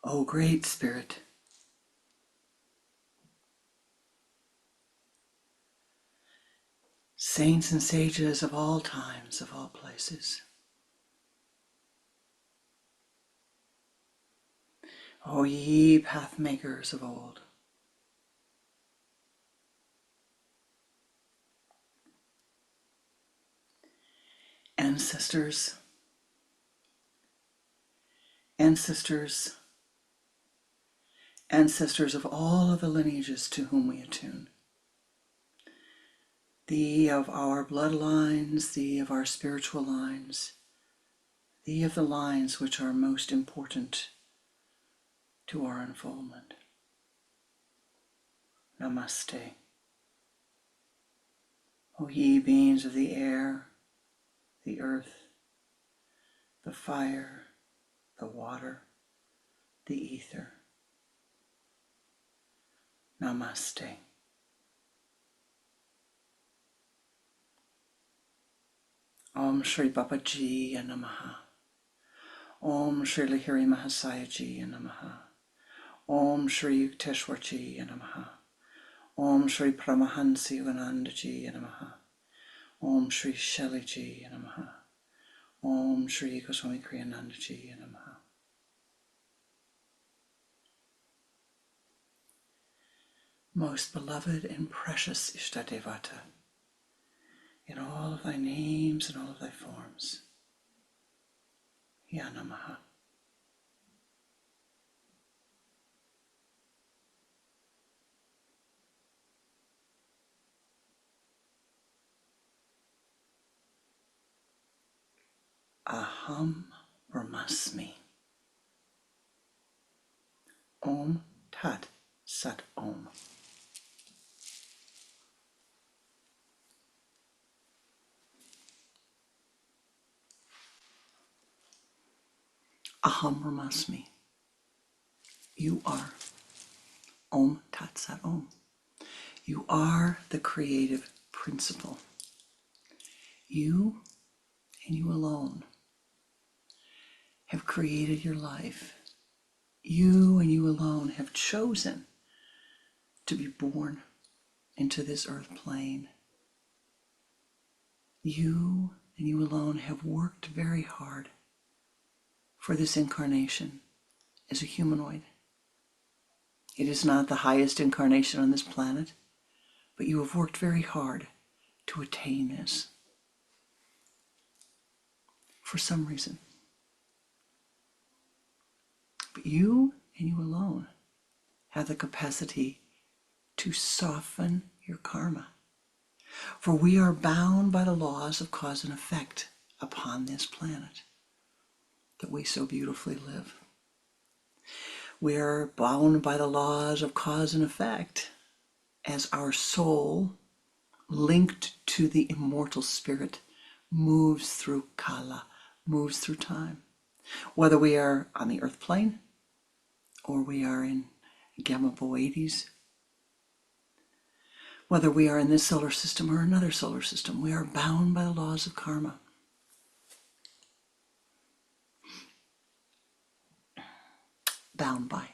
O Great Spirit, saints and sages of all times, of all places, O ye path makers of old, ancestors, ancestors, ancestors of all of the lineages to whom we attune, thee of our bloodlines, thee of our spiritual lines, thee of the lines which are most important to our unfoldment. Namaste. O ye beings of the air, the earth, the fire, the water, the ether. Namaste. Om Shri Babaji Namaha. Om Shri Lahiri Mahasayaji Namaha. Om Shri Yukteswarji Namaha. Om Shri Paramahansi Yoganandaji Namaha. Om Shri Sheliji Namaha. Om Shri Swami Kriya Namaha. Most beloved and precious Ishtadevata, in all of thy names and all of thy forms, Yanamaha. Aham Brahmasmi. Om Tat Sat Om. Aham Brahmasmi. You are. Om Tat Sat Om. You are the creative principle. You and you alone have created your life. You and you alone have chosen to be born into this earth plane. You and you alone have worked very hard for this incarnation as a humanoid. It is not the highest incarnation on this planet, but you have worked very hard to attain this for some reason. But you and you alone have the capacity to soften your karma. For we are bound by the laws of cause and effect upon this planet that we so beautifully live. We are bound by the laws of cause and effect as our soul, linked to the immortal spirit, moves through kala, moves through time. Whether we are on the earth plane or we are in Gamma Boades, whether we are in this solar system or another solar system, we are bound by the laws of karma. Bound by.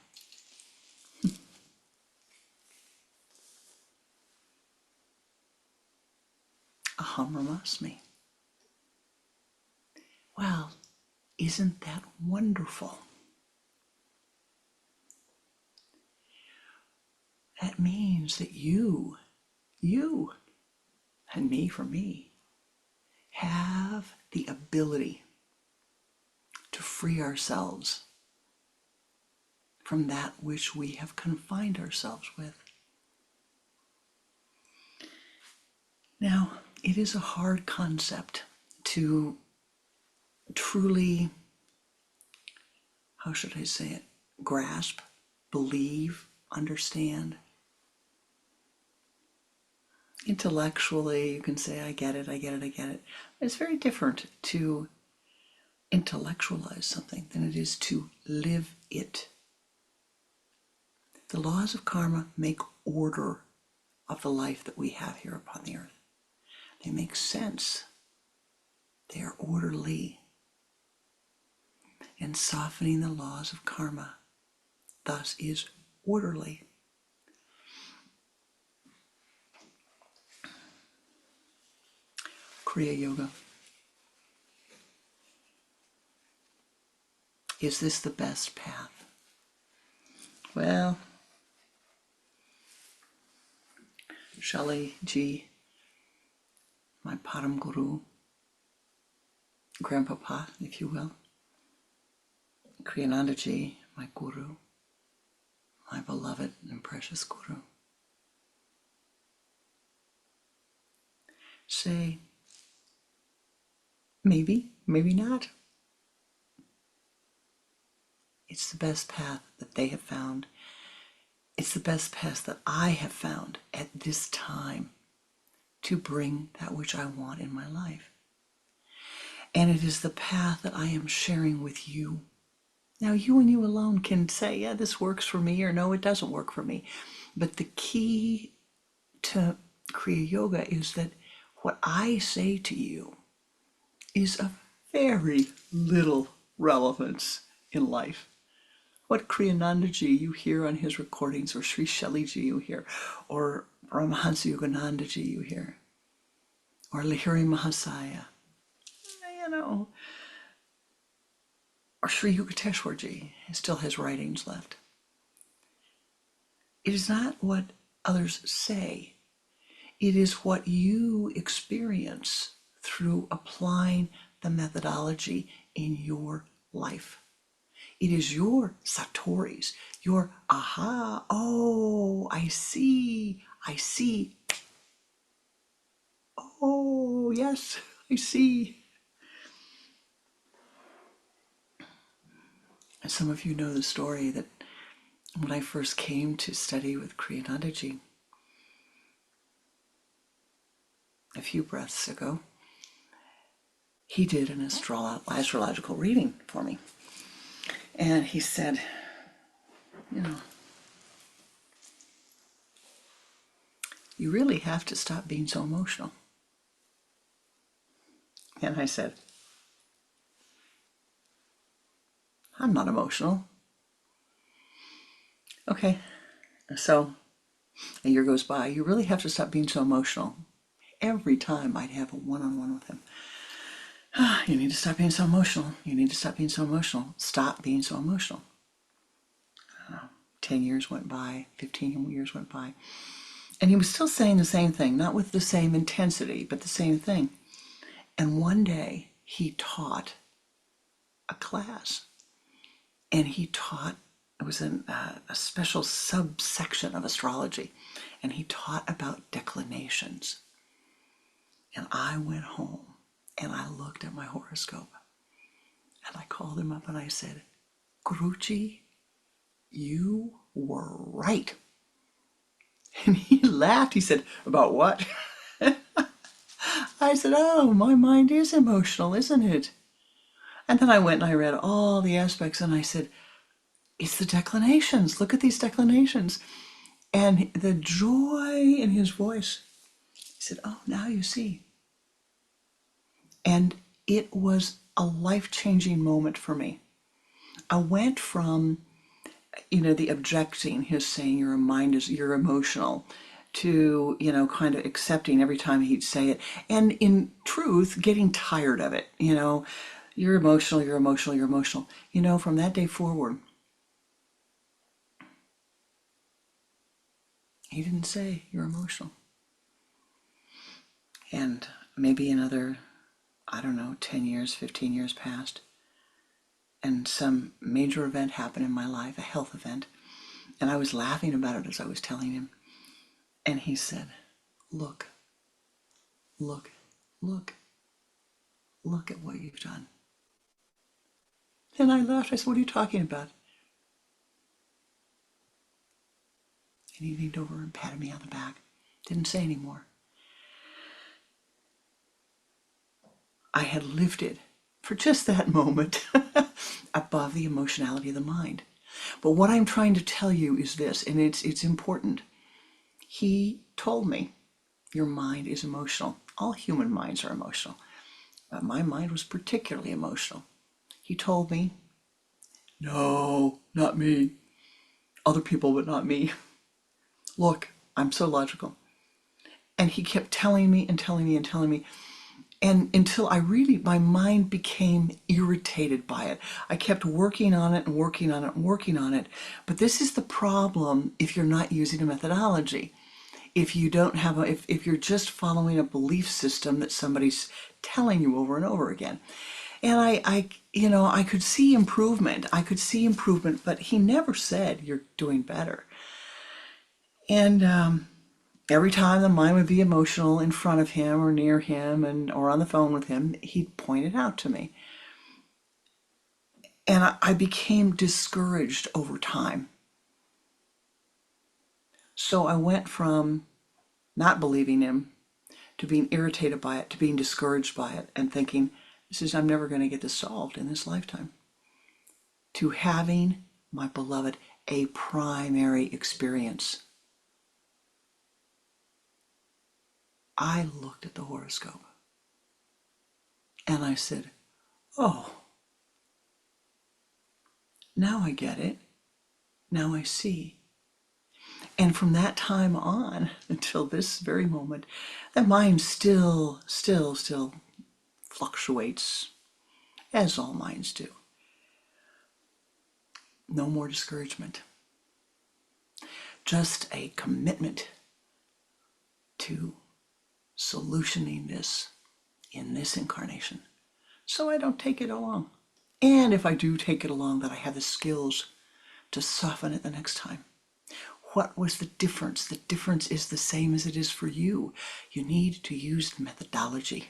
Aham Brahmasmi. Well, isn't that wonderful? That means that you, and me for me, have the ability to free ourselves from that which we have confined ourselves with. Now, it is a hard concept to truly, how should I say it, grasp, believe, understand. Intellectually, you can say, I get it, I get it, I get it. It's very different to intellectualize something than it is to live it. The laws of karma make order of the life that we have here upon the earth. They make sense. They are orderly. And softening the laws of karma thus is orderly. Kriya Yoga. Is this the best path? Well, Shali Ji, my Param Guru, Grandpapa, if you will, Kriyananda Ji, my Guru, my beloved and precious Guru, say, maybe, maybe not. It's the best path that they have found. It's the best path that I have found at this time to bring that which I want in my life. And it is the path that I am sharing with you. Now, you and you alone can say, yeah, this works for me, or no, it doesn't work for me. But the key to Kriya Yoga is that what I say to you is of very little relevance in life. What Kriyananda Ji you hear on his recordings, or Sri Shali Ji you hear, or Paramahansa Yogananda Ji you hear, or Lahiri Mahasaya, or Sri Yukteswar Ji still has writings left. It is not what others say. It is what you experience through applying the methodology in your life. It is your satori's, your aha, oh, I see. Oh, yes, I see. And some of you know the story that when I first came to study with Kriyananda Ji a few breaths ago, he did an astrological reading for me. And he said, you really have to stop being so emotional. And I said, I'm not emotional. Okay, so a year goes by. You really have to stop being so emotional. Every time I'd have a one-on-one with him. You need to stop being so emotional. You need to stop being so emotional. Stop being so emotional. 10 years went by, 15 years went by. And he was still saying the same thing, not with the same intensity, but the same thing. And one day he taught a class. And he taught, it was a special subsection of astrology. And he taught about declinations. And I went home and I looked at my horoscope. And I called him up and I said, Guruji, you were right. And he laughed. He said, about what? I said, oh, my mind is emotional, isn't it? And then I went and I read all the aspects and I said, it's the declinations. Look at these declinations. And the joy in his voice, he said, oh, now you see. And it was a life-changing moment for me. I went from, the objecting, his saying you're emotional, to, kind of accepting every time he'd say it. And in truth, getting tired of it. You're emotional, you're emotional, you're emotional. From that day forward, he didn't say you're emotional. And maybe another, 10 years, 15 years passed. And some major event happened in my life, a health event. And I was laughing about it as I was telling him. And he said, look at what you've done. And I laughed. I said, what are you talking about? And he leaned over and patted me on the back. Didn't say any more. I had lifted, for just that moment, above the emotionality of the mind. But what I'm trying to tell you is this, and it's important. He told me, your mind is emotional. All human minds are emotional. But my mind was particularly emotional. He told me, no, not me. other people but not me. Look, I'm so logical. And he kept telling me and telling me and telling me. And until my mind became irritated by it. I kept working on it and working on it and working on it. But this is the problem if you're not using a methodology. If you don't have if you're just following a belief system that somebody's telling you over and over again. And I could see improvement. But he never said you're doing better. And every time the mind would be emotional in front of him or near him or on the phone with him, he'd point it out to me. And I became discouraged over time. So I went from not believing him to being irritated by it, to being discouraged by it, and thinking, I'm never going to get this solved in this lifetime, to having, my beloved, a primary experience. I looked at the horoscope and I said, oh, now I get it. Now I see. And from that time on until this very moment, the mind still fluctuates, as all minds do. No more discouragement. Just a commitment to solutioning this in this incarnation, so I don't take it along. And if I do take it along, that I have the skills to soften it the next time. What was the difference? The difference is the same as it is for you. You need to use the methodology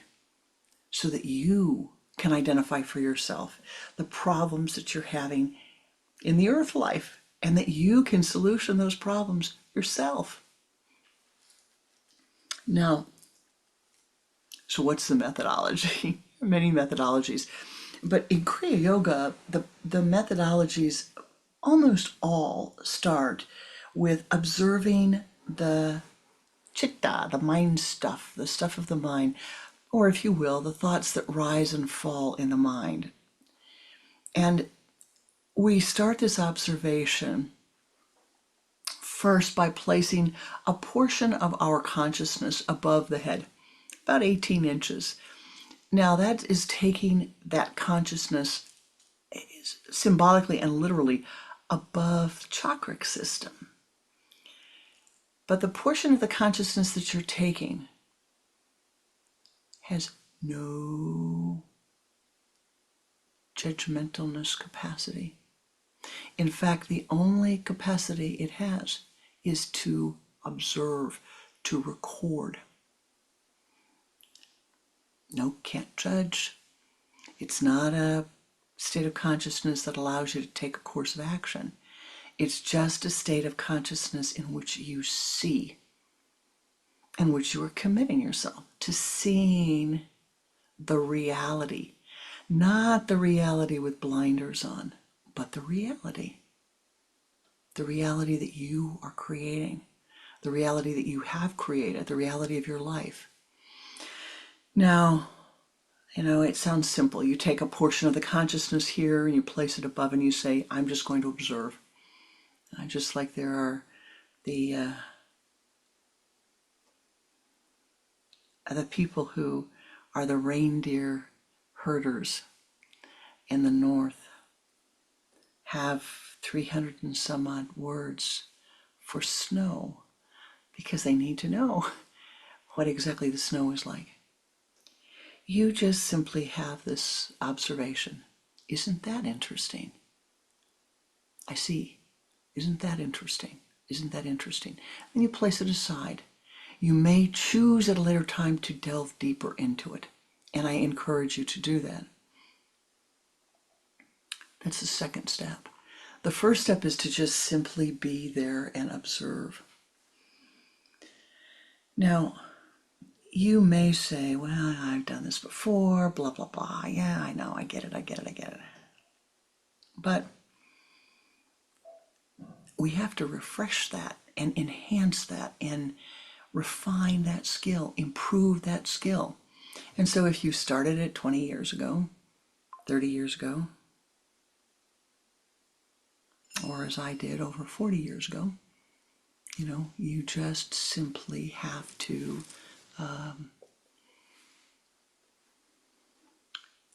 so that you can identify for yourself the problems that you're having in the earth life, and that you can solution those problems yourself. Now, so what's the methodology? Many methodologies. But in Kriya Yoga, the methodologies almost all start with observing the chitta, the mind stuff, the stuff of the mind, or if you will, the thoughts that rise and fall in the mind. And we start this observation first by placing a portion of our consciousness above the head, about 18 inches. Now that is taking that consciousness symbolically and literally above the chakra system. But the portion of the consciousness that you're taking has no judgmentalness capacity. In fact, the only capacity it has is to observe, to record. No, can't judge. It's not a state of consciousness that allows you to take a course of action. It's just a state of consciousness in which you see, in which you are committing yourself to seeing the reality. Not the reality with blinders on, but the reality. The reality that you are creating. The reality that you have created. The reality of your life. Now, it sounds simple. You take a portion of the consciousness here and you place it above and you say, I'm just going to observe. Just like there are the people who are the reindeer herders in the north have 300 and some odd words for snow because they need to know what exactly the snow is like. You just simply have this observation. Isn't that interesting? I see. Isn't that interesting? Isn't that interesting? Then you place it aside. You may choose at a later time to delve deeper into it, and I encourage you to do that. That's the second step. The first step is to just simply be there and observe. Now, you may say, well, I've done this before, blah, blah, blah. Yeah, I know, I get it. But we have to refresh that and enhance that and refine that skill, improve that skill. And so if you started it 20 years ago, 30 years ago, or as I did over 40 years ago. You know, you just simply have to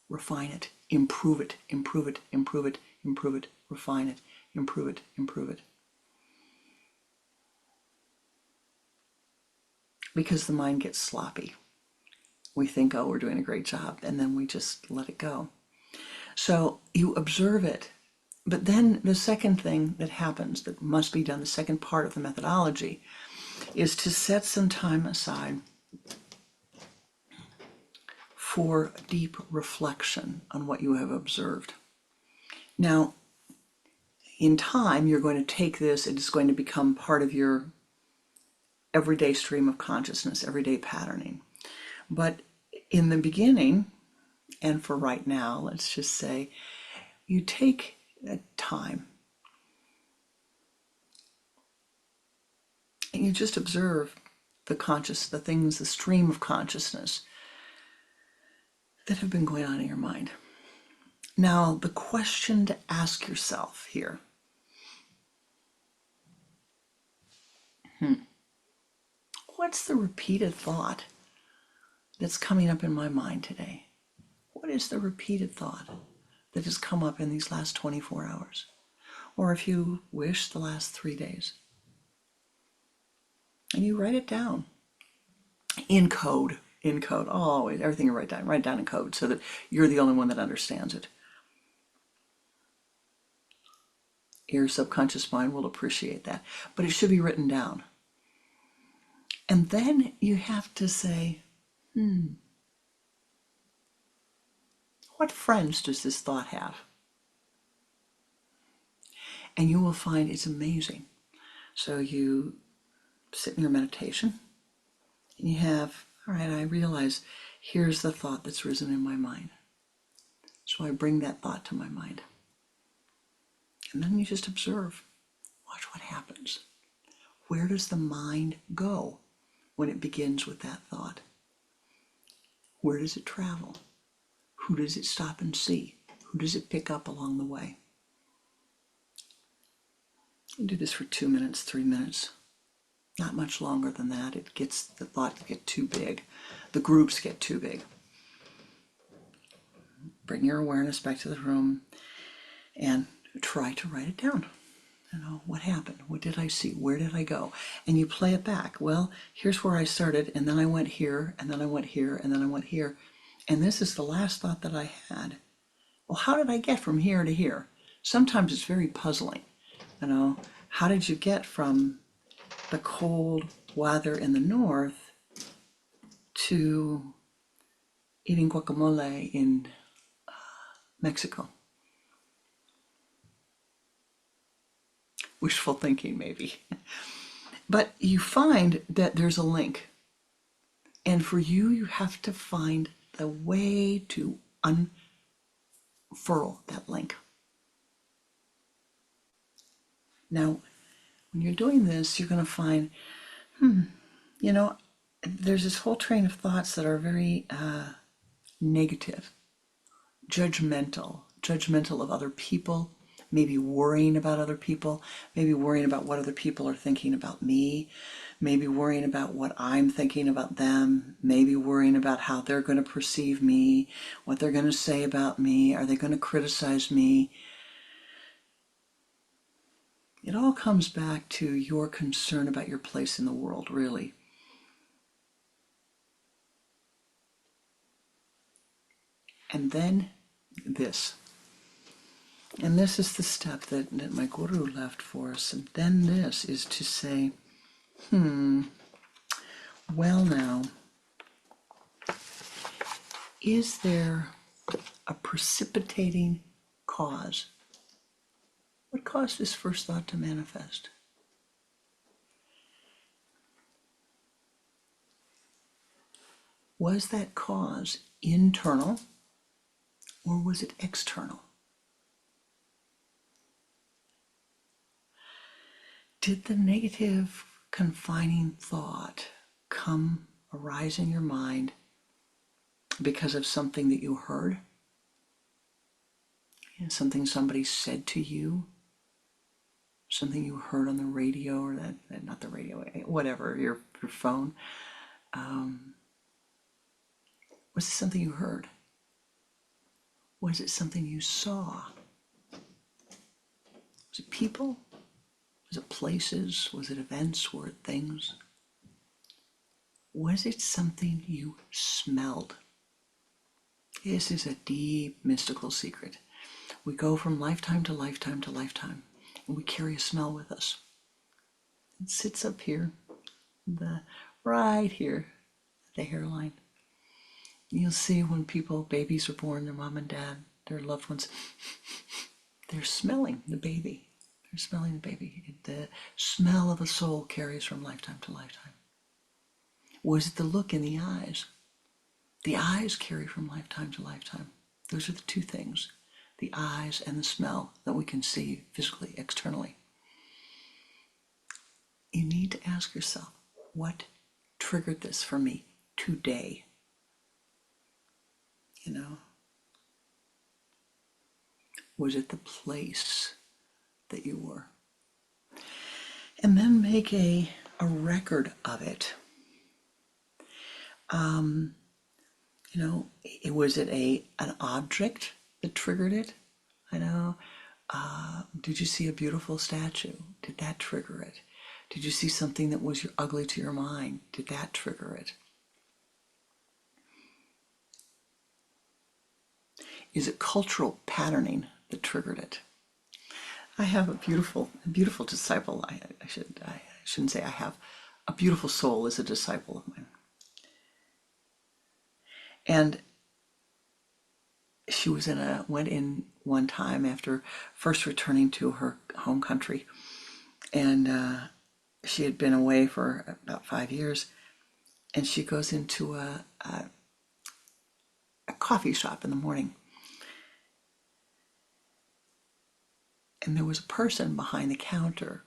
refine it, improve it, improve it, improve it, improve it, refine it, improve it, improve it. Because the mind gets sloppy. We think, oh, we're doing a great job, and then we just let it go. So you observe it. But then the second thing that happens that must be done, the second part of the methodology, is to set some time aside for deep reflection on what you have observed. Now, in time, you're going to take this, it is going to become part of your everyday stream of consciousness, everyday patterning. But in the beginning, and for right now, let's just say, you take time and you just observe the things, the stream of consciousness that have been going on in your mind. Now, the question to ask yourself here, what's the repeated thought that's coming up in my mind today? What is the repeated thought that has come up in these last 24 hours? Or if you wish, the last 3 days. And you write it down in code, always, everything you write down in code so that you're the only one that understands it. Your subconscious mind will appreciate that, but it should be written down. And then you have to say, what friends does this thought have? And you will find it's amazing. So you sit in your meditation and you have, all right, I realize here's the thought that's risen in my mind. So I bring that thought to my mind. And then you just observe, watch what happens. Where does the mind go when it begins with that thought? Where does it travel? Who does it stop and see? Who does it pick up along the way? You do this for 2 minutes, 3 minutes. Not much longer than that. The thoughts get too big. The groups get too big. Bring your awareness back to the room and try to write it down. You know, what happened? What did I see? Where did I go? And you play it back. Well, here's where I started, and then I went here, and then I went here, and then I went here. And this is the last thought that I had. Well, how did I get from here to here? Sometimes it's very puzzling. You know, how did you get from the cold weather in the north to eating guacamole in Mexico? Wishful thinking, maybe. But you find that there's a link. And for you, you have to find the way to unfurl that link. Now, when you're doing this, you're going to find, you know, there's this whole train of thoughts that are very negative, judgmental of other people, maybe worrying about other people, maybe worrying about what other people are thinking about me, maybe worrying about what I'm thinking about them, maybe worrying about how they're going to perceive me, what they're going to say about me, are they going to criticize me? It all comes back to your concern about your place in the world, really. And then this. And this is the step that my guru left for us. And then this is to say, well now, is there a precipitating cause? What caused this first thought to manifest? Was that cause internal or was it external? Did the negative confining thought arise in your mind because of something that you heard? Something somebody said to you? something you heard on the radio, or not the radio, whatever, your phone. Was it something you heard? Was it something you saw? Was it people? Was it places? Was it events? Were it things? Was it something you smelled? This is a deep mystical secret. We go from lifetime to lifetime to lifetime, and we carry a smell with us. It sits up here, right here, the hairline. You'll see when babies are born, their mom and dad, their loved ones, they're smelling the baby. They're smelling the baby. The smell of a soul carries from lifetime to lifetime. Was it the look in the eyes? The eyes carry from lifetime to lifetime. Those are the two things, the eyes and the smell that we can see physically, externally. You need to ask yourself, what triggered this for me today? Was it the place that you were? And then make a record of it. Was it an object that triggered it? Did you see a beautiful statue? Did that trigger it? Did you see something that was ugly to your mind? Did that trigger it? Is it cultural patterning that triggered it? I have a beautiful disciple. I shouldn't say I have. A beautiful soul is a disciple of mine. And she went in one time after first returning to her home country. And she had been away for about 5 years. And she goes into a coffee shop in the morning. And there was a person behind the counter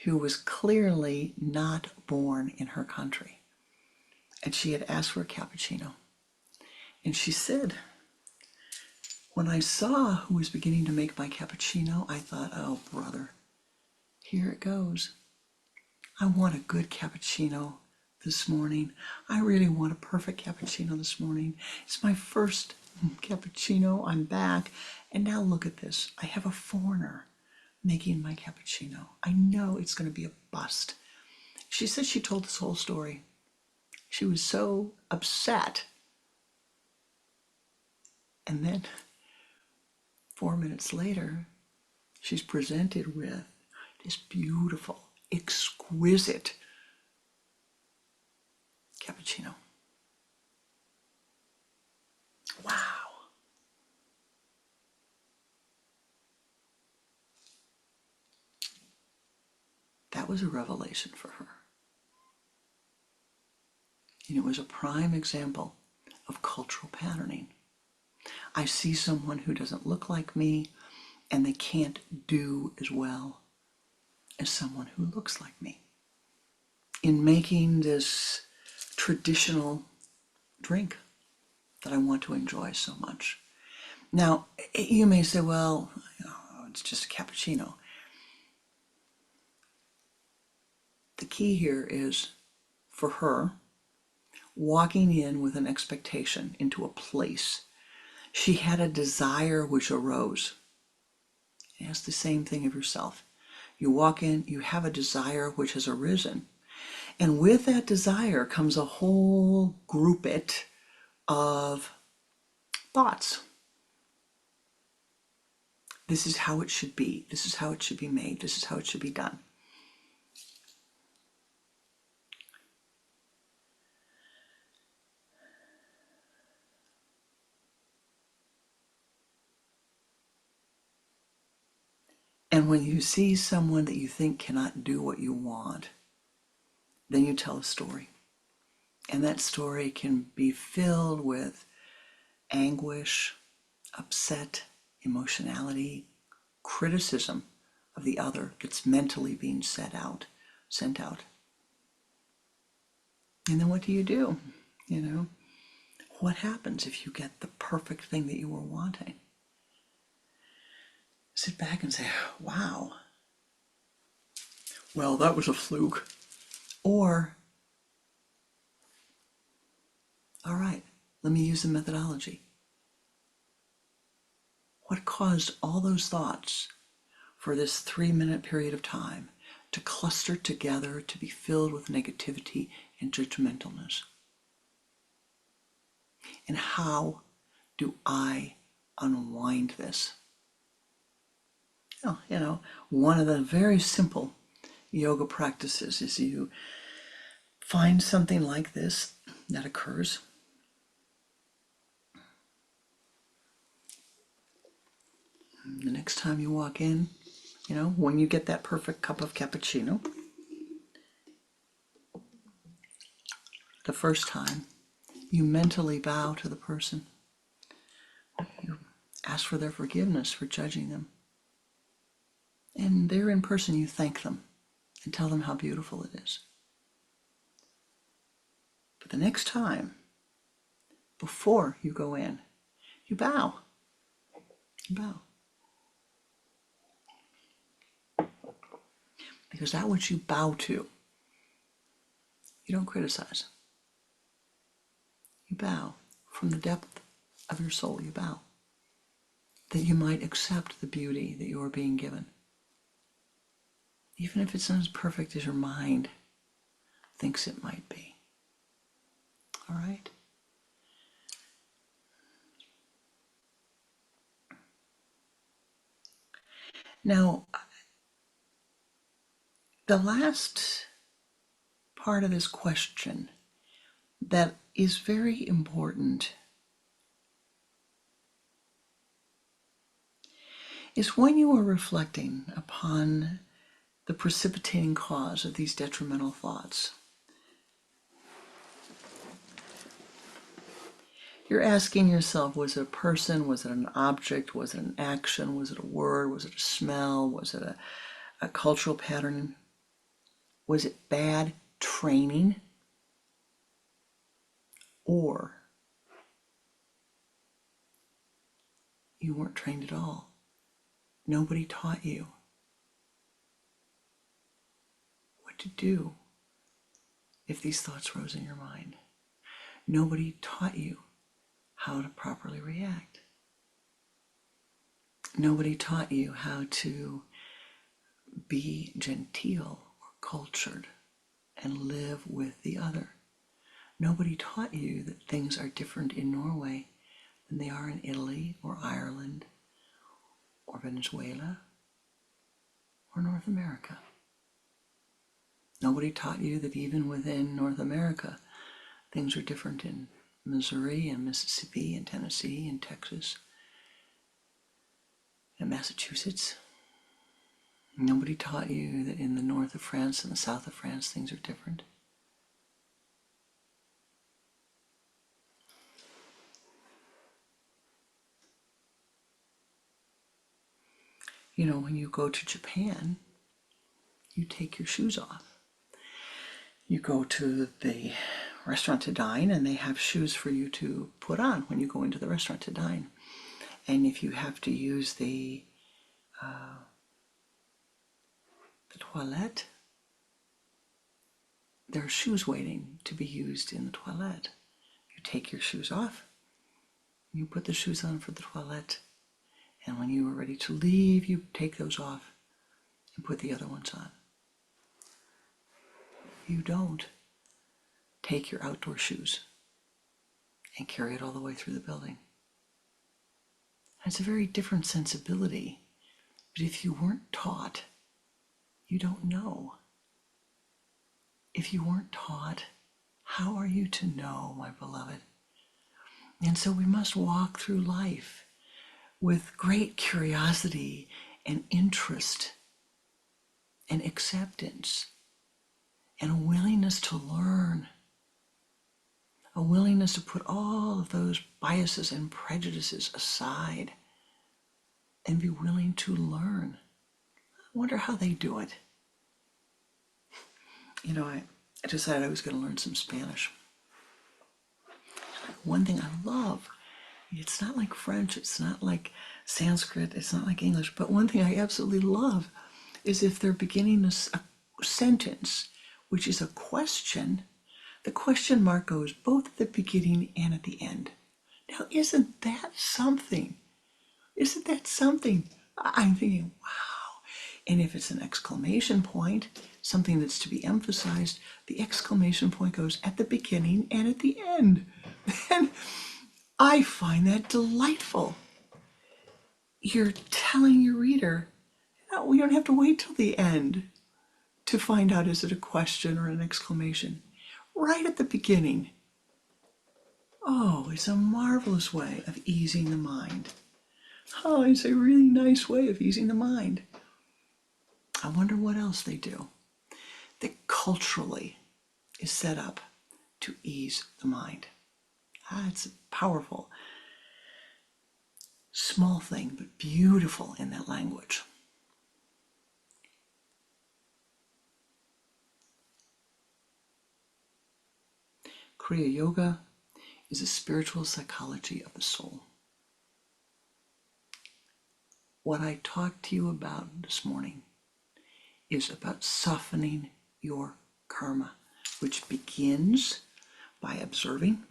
who was clearly not born in her country. And she had asked for a cappuccino. And she said, when I saw who was beginning to make my cappuccino, I thought, oh, brother, here it goes. I want a good cappuccino this morning. I really want a perfect cappuccino this morning. It's my first cappuccino. I'm back. And now look at this. I have a foreigner making my cappuccino. I know it's going to be a bust. She said she told this whole story. She was so upset. And then 4 minutes later, she's presented with this beautiful, exquisite cappuccino. Wow. That was a revelation for her. And it was a prime example of cultural patterning. I see someone who doesn't look like me, and they can't do as well as someone who looks like me. In making this traditional drink that I want to enjoy so much. Now, you may say, well, it's just a cappuccino. The key here is, for her, walking in with an expectation into a place. She had a desire which arose. Ask the same thing of yourself. You walk in, you have a desire which has arisen. And with that desire comes a whole groupet of thoughts. This is how it should be. This is how it should be made. This is how it should be done. And when you see someone that you think cannot do what you want, then you tell a story. And that story can be filled with anguish, upset, emotionality, criticism of the other that's mentally being sent out. And then what do? What happens if you get the perfect thing that you were wanting? Sit back and say, wow, well, that was a fluke. Or, all right, let me use the methodology. What caused all those thoughts for this 3-minute period of time to cluster together, to be filled with negativity and judgmentalness? And how do I unwind this? One of the very simple yoga practices is you find something like this that occurs. The next time you walk in, when you get that perfect cup of cappuccino, the first time, you mentally bow to the person. You ask for their forgiveness for judging them. And there in person, you thank them and tell them how beautiful it is. But the next time, before you go in, you bow. You bow. Because that which you bow to, you don't criticize. You bow from the depth of your soul. You bow that you might accept the beauty that you are being given, even if it's not as perfect as your mind thinks it might be. All right? Now, the last part of this question that is very important is when you are reflecting upon the precipitating cause of these detrimental thoughts. You're asking yourself, was it a person? Was it an object? Was it an action? Was it a word? Was it a smell? Was it a cultural pattern? Was it bad training? Or you weren't trained at all. Nobody taught you what to do if these thoughts rose in your mind. Nobody taught you how to properly react. Nobody taught you how to be genteel or cultured and live with the other. Nobody taught you that things are different in Norway than they are in Italy or Ireland or Venezuela or North America. Nobody taught you that even within North America, things are different in Missouri and Mississippi and Tennessee and Texas and Massachusetts. Nobody taught you that in the north of France and the south of France, things are different. When you go to Japan, you take your shoes off. You go to the restaurant to dine, and they have shoes for you to put on when you go into the restaurant to dine. And if you have to use the toilet, there are shoes waiting to be used in the toilet. You take your shoes off, you put the shoes on for the toilet, and when you are ready to leave, you take those off and put the other ones on. You don't take your outdoor shoes and carry it all the way through the building. It's a very different sensibility, but if you weren't taught, you don't know. If you weren't taught, how are you to know, my beloved? And so we must walk through life with great curiosity and interest and acceptance and a willingness to learn, a willingness to put all of those biases and prejudices aside and be willing to learn. I wonder how they do it. I decided I was going to learn some Spanish. One thing I love, it's not like French, it's not like Sanskrit, it's not like English, but one thing I absolutely love is if they're beginning sentence, which is a question, the question mark goes both at the beginning and at the end. Now, isn't that something? Isn't that something? I'm thinking, wow. And if it's an exclamation point, something that's to be emphasized, the exclamation point goes at the beginning and at the end. And I find that delightful. You're telling your reader, no, we don't have to wait till the end to find out, is it a question or an exclamation? Right at the beginning. Oh, it's a marvelous way of easing the mind. Oh, it's a really nice way of easing the mind. I wonder what else they do that culturally is set up to ease the mind. It's powerful. Small thing, but beautiful in that language. Kriya Yoga is a spiritual psychology of the soul. What I talked to you about this morning is about softening your karma, which begins by observing,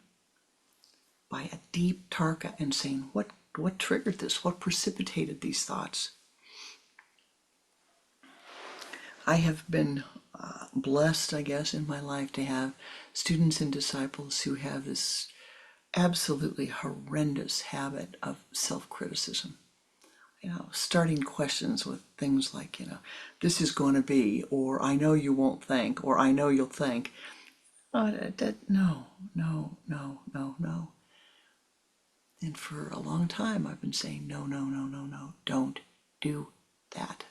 by a deep tarka, and saying, what triggered this? What precipitated these thoughts? I have been blessed, I guess, in my life to have students and disciples who have this absolutely horrendous habit of self-criticism. Starting questions with things like, this is going to be, or I know you won't think, or I know you'll think. No. And for a long time, I've been saying, no. Don't do that.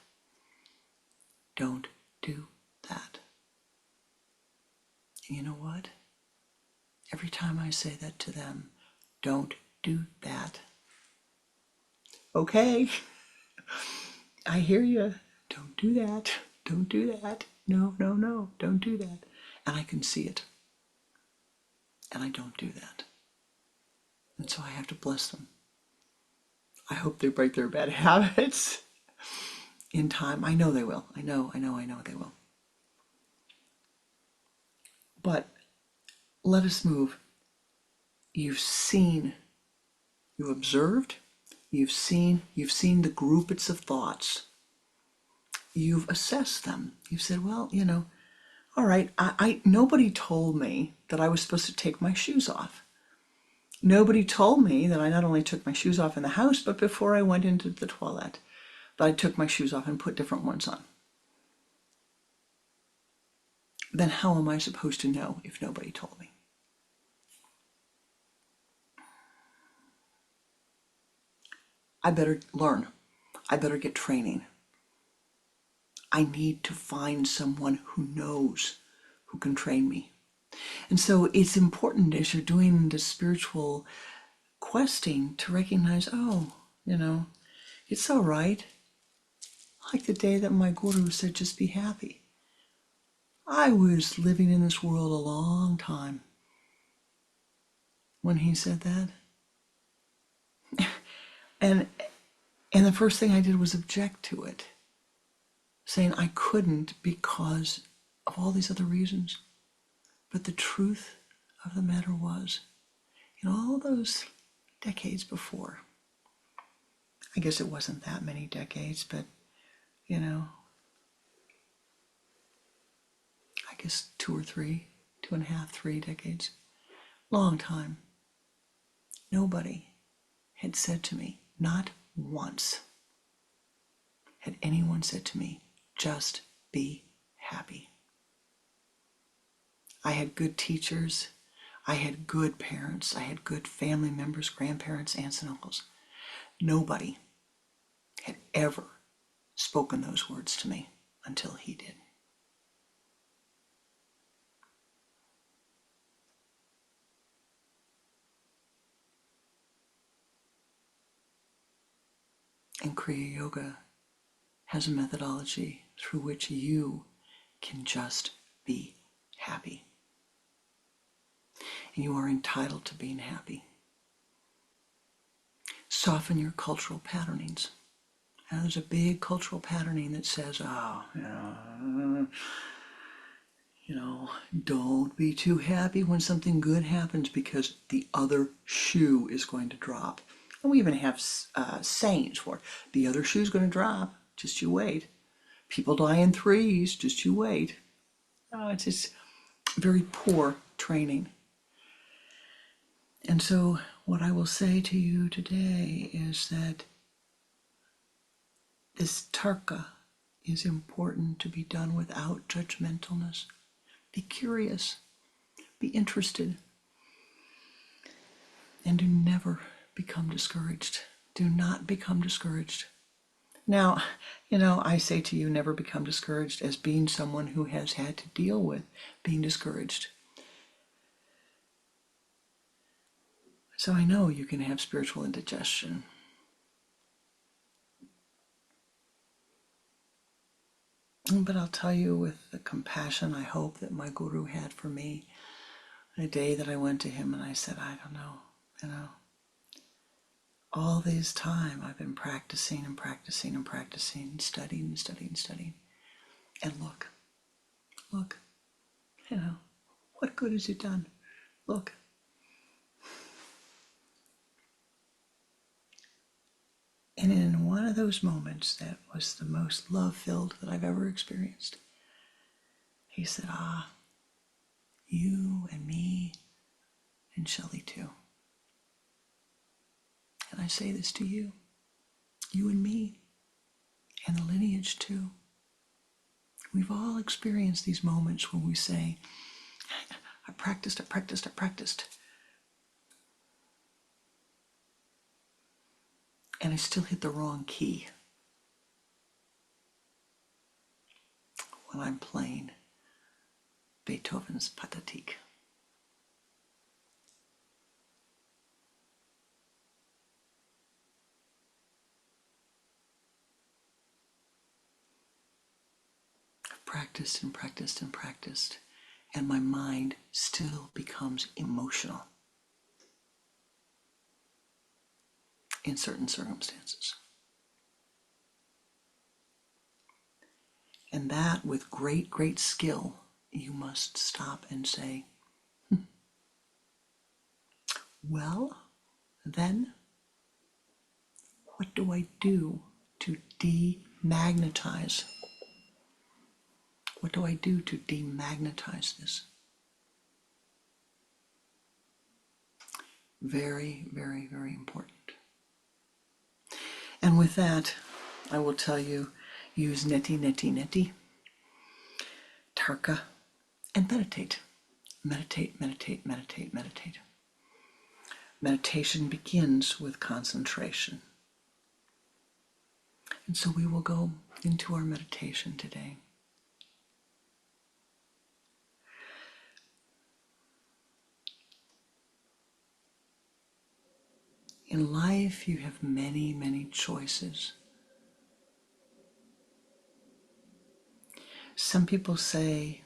Don't do that. And you know what? Every time I say that to them, don't do that. Okay, I hear you. Don't do that. Don't do that. No, don't do that. And I can see it. And I don't do that. And so I have to bless them. I hope they break their bad habits in time. I know they will. I know they will. But let us move. You've seen, you observed, you've seen the groupets of thoughts. You've assessed them. You've said, well, all right, nobody told me that I was supposed to take my shoes off. Nobody told me that I not only took my shoes off in the house, but before I went into the toilet, that I took my shoes off and put different ones on. Then how am I supposed to know if nobody told me? I better learn. I better get training. I need to find someone who knows, who can train me. And so it's important as you're doing the spiritual questing to recognize, it's all right. Like the day that my guru said, just be happy. I was living in this world a long time when he said that. And the first thing I did was object to it, saying I couldn't because of all these other reasons. But the truth of the matter was, in all those decades before, I guess it wasn't that many decades, but, I guess 2.5, 3 decades, long time, nobody had said to me, not once had anyone said to me, just be happy. I had good teachers. I had good parents. I had good family members, grandparents, aunts, and uncles. Nobody had ever spoken those words to me until he did. And Kriya Yoga has a methodology through which you can just be happy. And you are entitled to being happy. Soften your cultural patternings. Now, there's a big cultural patterning that says, oh, don't be too happy when something good happens because the other shoe is going to drop. And we even have sayings for it. The other shoe's going to drop. Just you wait. People die in threes. Just you wait. Oh, it's just very poor training. And so what I will say to you today is that this tarka is important to be done without judgmentalness. Be curious, be interested, and do never become discouraged. Do not become discouraged. Now, I say to you, never become discouraged as being someone who has had to deal with being discouraged. So I know you can have spiritual indigestion. But I'll tell you with the compassion I hope that my guru had for me, the day that I went to him and I said, I don't know, all this time I've been practicing and practicing and practicing, studying and studying and studying. And look, what good has it done? Look. And in one of those moments that was the most love-filled that I've ever experienced, he said, you and me and Shelley too. And I say this to you and me, and the lineage too. We've all experienced these moments when we say, I practiced. And I still hit the wrong key when I'm playing Beethoven's Pathetique. I've practiced and practiced and practiced, and my mind still becomes emotional in certain circumstances. And that, with great, great skill, you must stop and say, well, then, what do I do to demagnetize? What do I do to demagnetize this? Very, very, very important. And with that, I will tell you, use neti, tarka, and meditate. Meditate. Meditation begins with concentration. And so we will go into our meditation today. In life, you have many, many choices. Some people say,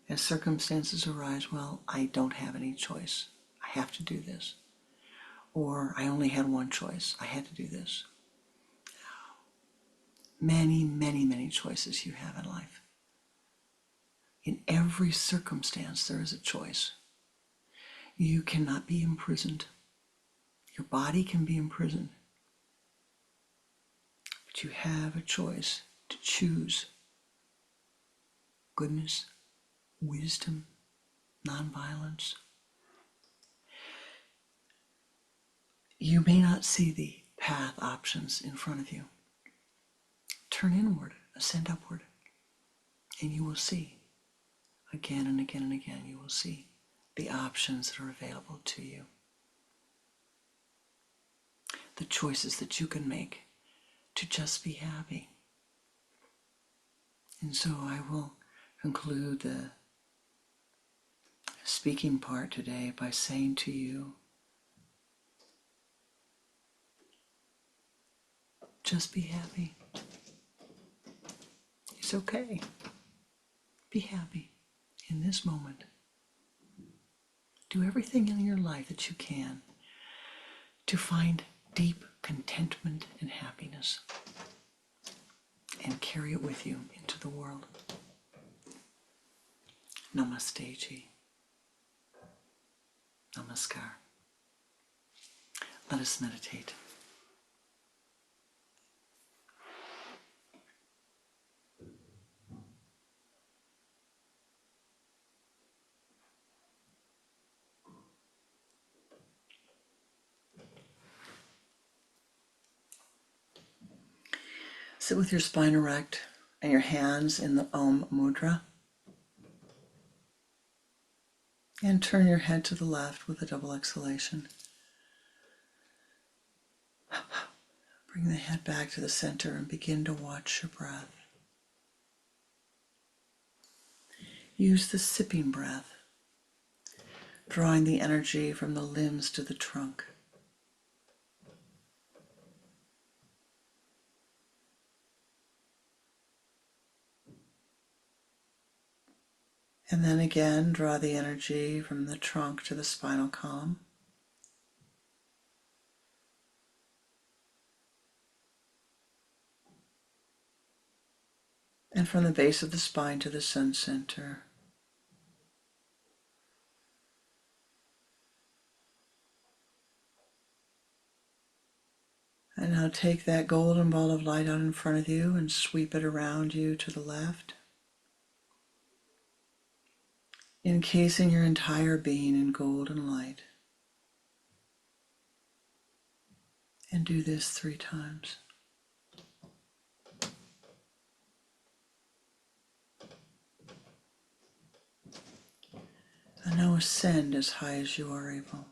as circumstances arise, well, I don't have any choice. I have to do this. Or I only had one choice. I had to do this. Many, many, many choices you have in life. In every circumstance, there is a choice. You cannot be imprisoned. Your body can be imprisoned. But you have a choice to choose goodness, wisdom, nonviolence. You may not see the path options in front of you. Turn inward, ascend upward, and you will see. Again and again and again, you will see the options that are available to you. The choices that you can make to just be happy. And so I will conclude the speaking part today by saying to you, just be happy. It's okay. Be happy in this moment. Do everything in your life that you can to find deep contentment and happiness. and carry it with you into the world. Namaste ji. Namaskar. Let us meditate. Sit with your spine erect and your hands in the Om Mudra. And turn your head to the left with a double exhalation. Bring the head back to the center and begin to watch your breath. Use the sipping breath, drawing the energy from the limbs to the trunk. And then again, draw the energy from the trunk to the spinal column. And from the base of the spine to the sun center. And now take that golden ball of light out in front of you and sweep it around you to the left, encasing your entire being in golden light. And do this 3 times. And now ascend as high as you are able.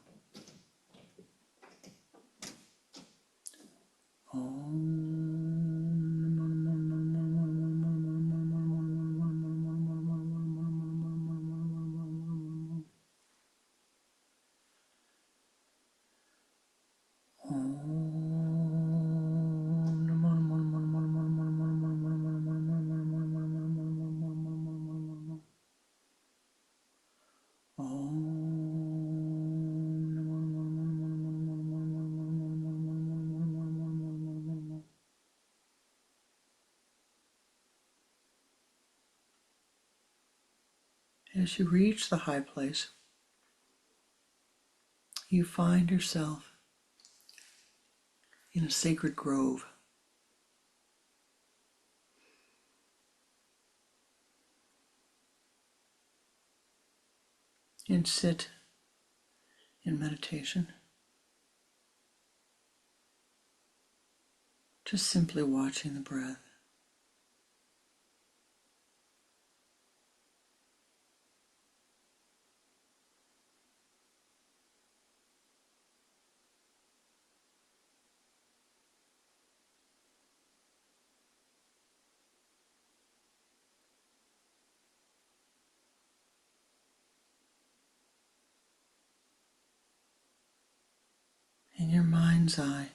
As you reach the high place, you find yourself in a sacred grove. And sit in meditation, just simply watching the breath. In your mind's eye,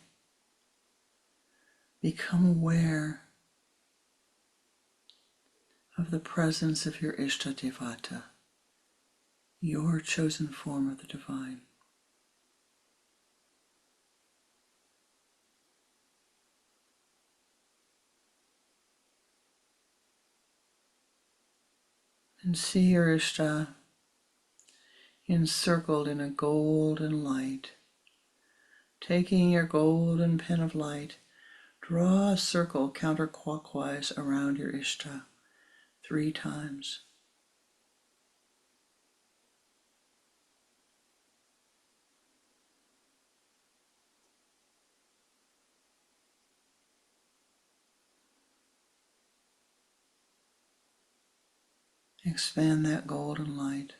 become aware of the presence of your Ishtadevata, your chosen form of the divine. And see your Ishta encircled in a golden light. Taking your golden pen of light, draw a circle counterclockwise around your Ishta 3 times. Expand that golden light.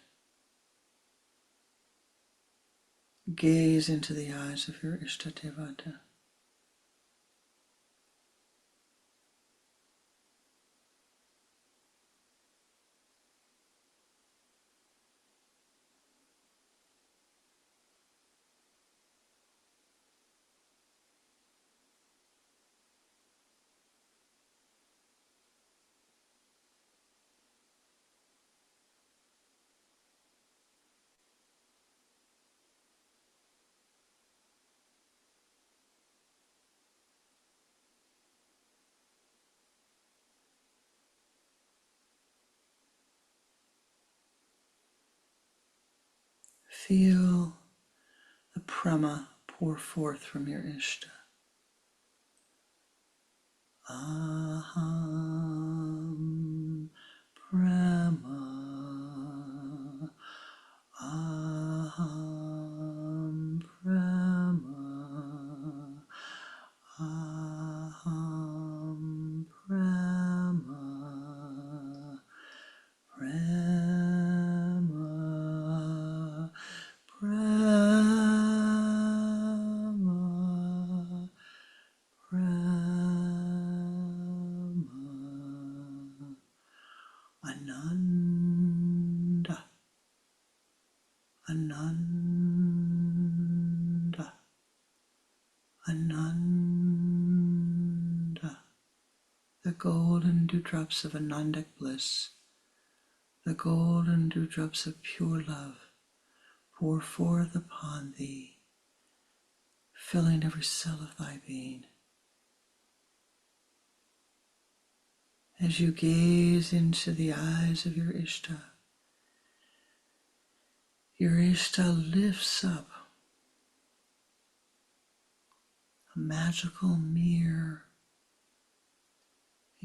Gaze into the eyes of your Ishtadevata. Feel the prema pour forth from your Ishta. Aham prema, aham prema, aham prema, prema, prema, prema, Ananda, Ananda, Ananda. The golden dewdrops of Anandic bliss, the golden dewdrops of pure love, pour forth upon thee, filling every cell of thy being. As you gaze into the eyes of your Ishta lifts up a magical mirror.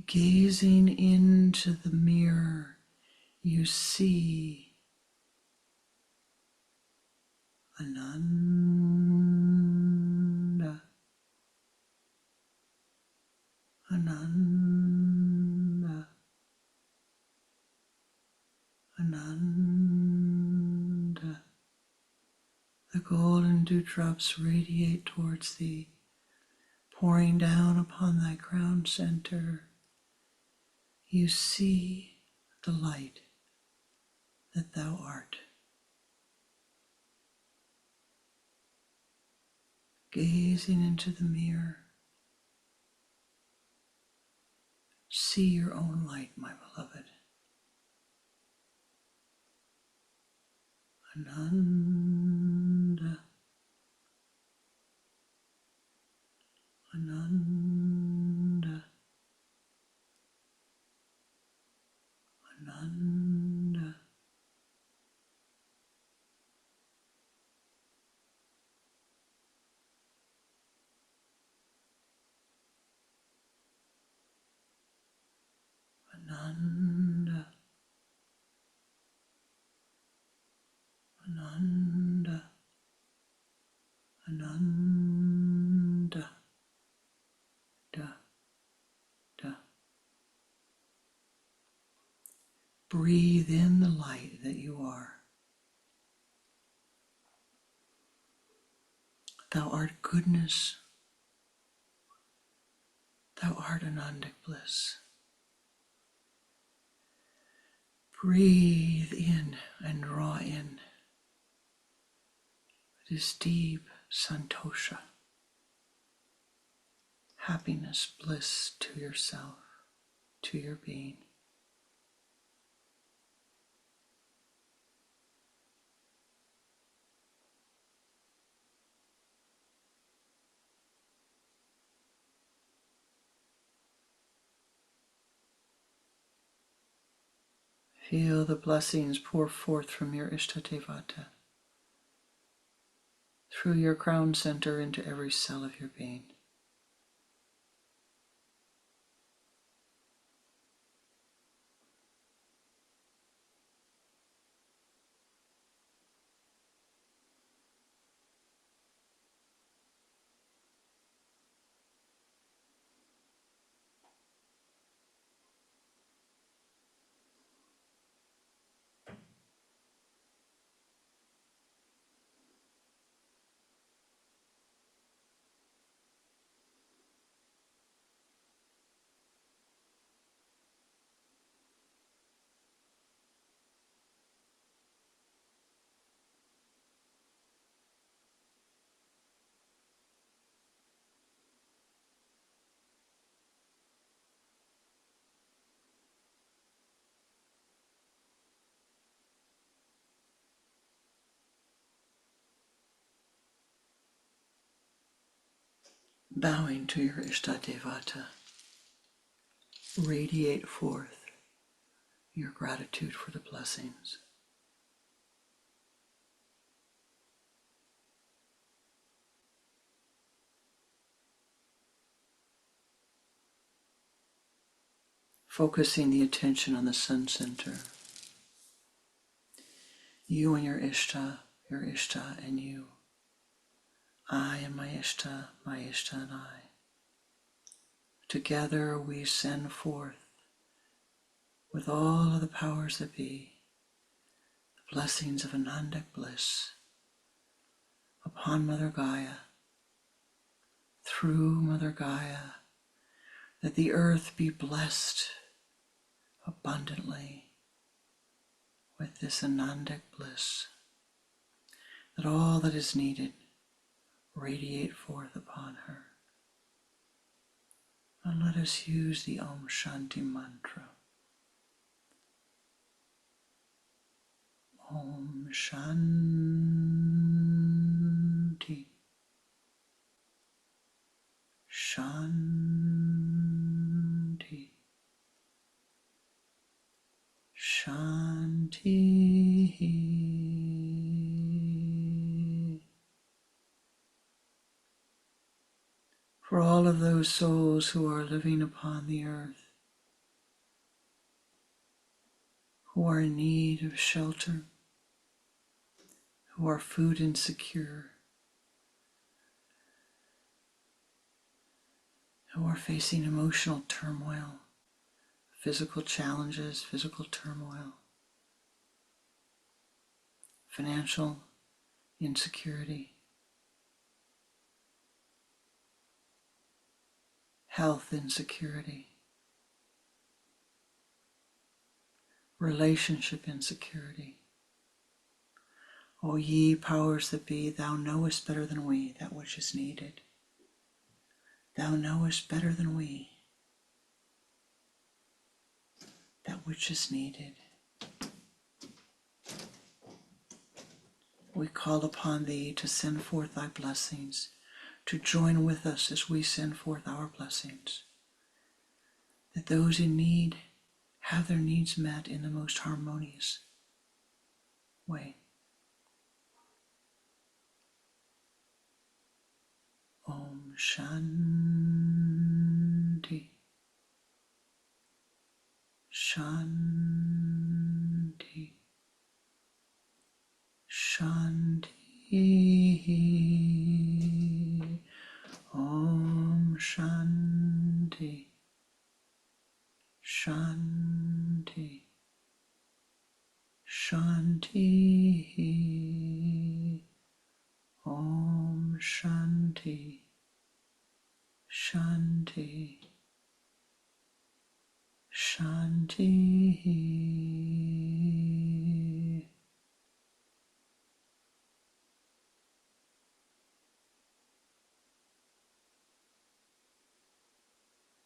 Gazing into the mirror, you see Ananda, Ananda, Ananda. The golden dewdrops radiate towards thee, pouring down upon thy crown center. You see the light that thou art. Gazing into the mirror, see your own light, my beloved. Ananda, Ananda, Ananda. Ananda, Ananda, Ananda, da, da. Breathe in the light that you are. Thou art goodness. Thou art Anandic bliss. Breathe in and draw in. It is deep santosha, happiness, bliss to yourself, to your being. Feel the blessings pour forth from your Ishtadevata, through your crown center into every cell of your being. Bowing to your Ishtadevata, radiate forth your gratitude for the blessings. focusing the attention on the sun center. You and your Ishta and you. I and my Ishta and I. Together we send forth, with all of the powers that be, the blessings of Anandic bliss upon Mother Gaia, through Mother Gaia, that the earth be blessed abundantly with this Anandic bliss, that all that is needed radiate forth upon her. And let us use the Om Shanti mantra. Om Shanti. Shanti. Shanti. For all of those souls who are living upon the earth, who are in need of shelter, who are food insecure, who are facing emotional turmoil, physical challenges, physical turmoil, financial insecurity, health insecurity, relationship insecurity. O ye powers that be, thou knowest better than we that which is needed. Thou knowest better than we that which is needed. We call upon thee to send forth thy blessings, to join with us as we send forth our blessings, that those in need have their needs met in the most harmonious way. Om Shanti. Shanti. Shanti. Om Shanti. Shanti. Shanti. Om Shanti. Shanti. Shanti.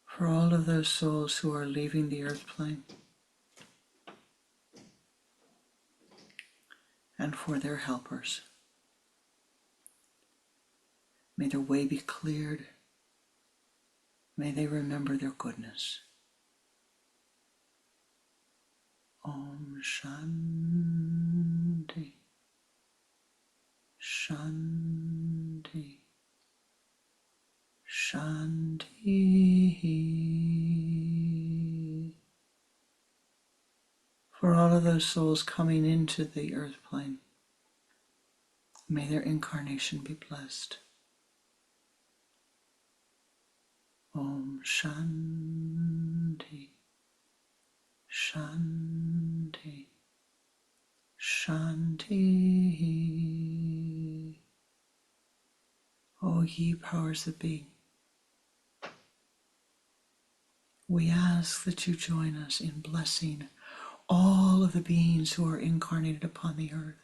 For all of those souls who are leaving the earth plane, and for their helpers, may their way be cleared. May they remember their goodness. Om Shanti. Shanti. Shanti. For all of those souls coming into the earth plane, may their incarnation be blessed. Om Shanti. Shanti. Shanti. O ye powers that be, we ask that you join us in blessing all of the beings who are incarnated upon the earth,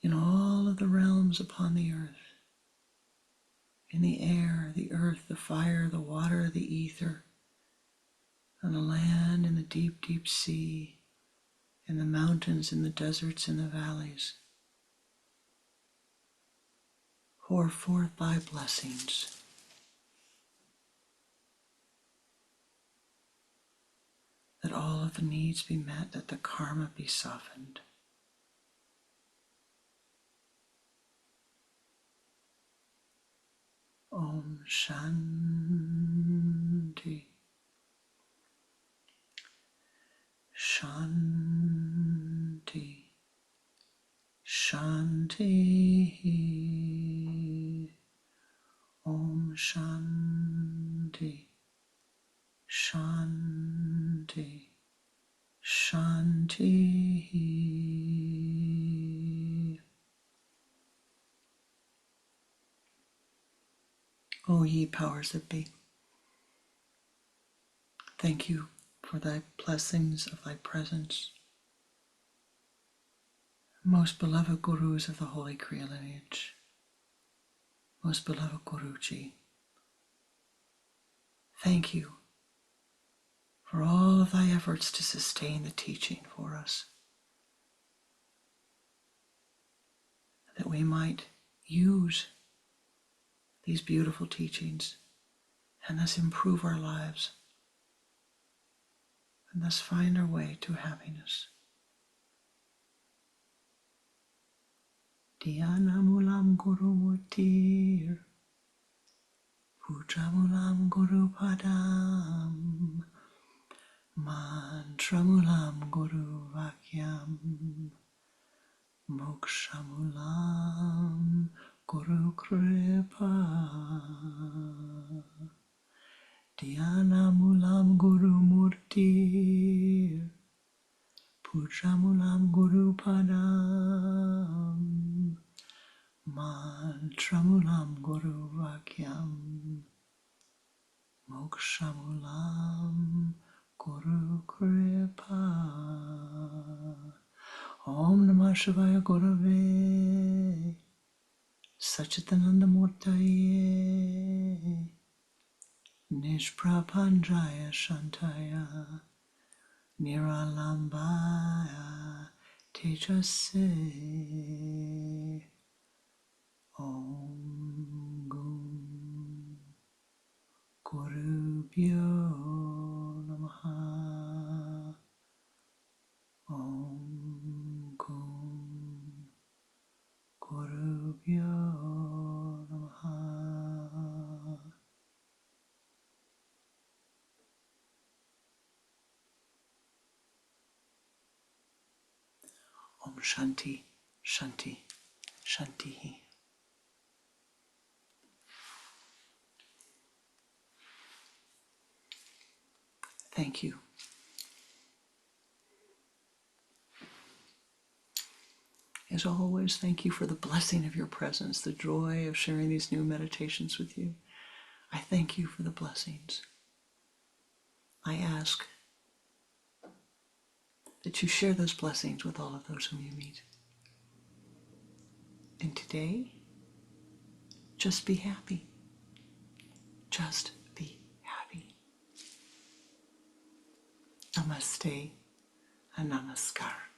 in all of the realms upon the earth, in the air, the earth, the fire, the water, the ether, on the land, in the deep, deep sea, in the mountains, in the deserts, in the valleys. Pour forth thy blessings. That all of the needs be met, that the karma be softened. Om Shanti. Shanti, Shanti, Om Shanti, Shanti, Shanti. O ye powers that be, thank you for thy blessings of thy presence. Most beloved Gurus of the Holy Kriya lineage, most beloved Guruji, thank you for all of thy efforts to sustain the teaching for us, that we might use these beautiful teachings and thus improve our lives and thus find our way to happiness. Dhyanamulam Guru Murtir, Pujamulam Guru Padam, Mantramulam Guru Vakyam, Mokshamulam Guru Kripa, Dhyanamulam Guru Murtir, Pujamulam Guru Padam, Mantramulam Guru Vakyam, Mokshamulam Guru Kripa. Om Namah Shivaya Gurave Satchitananda Murtaye Nishprapanjaya Shantaya Niralambaya Tejase. Om Gum Gurubhyo Namaha. Om Gum Gurubhyo Namaha. Om Shanti, Shanti, Shanti. Thank you. As always, thank you for the blessing of your presence, the joy of sharing these new meditations with you. I thank you for the blessings. I ask that you share those blessings with all of those whom you meet. And today, just be happy. Just be happy. Namaste and namaskar.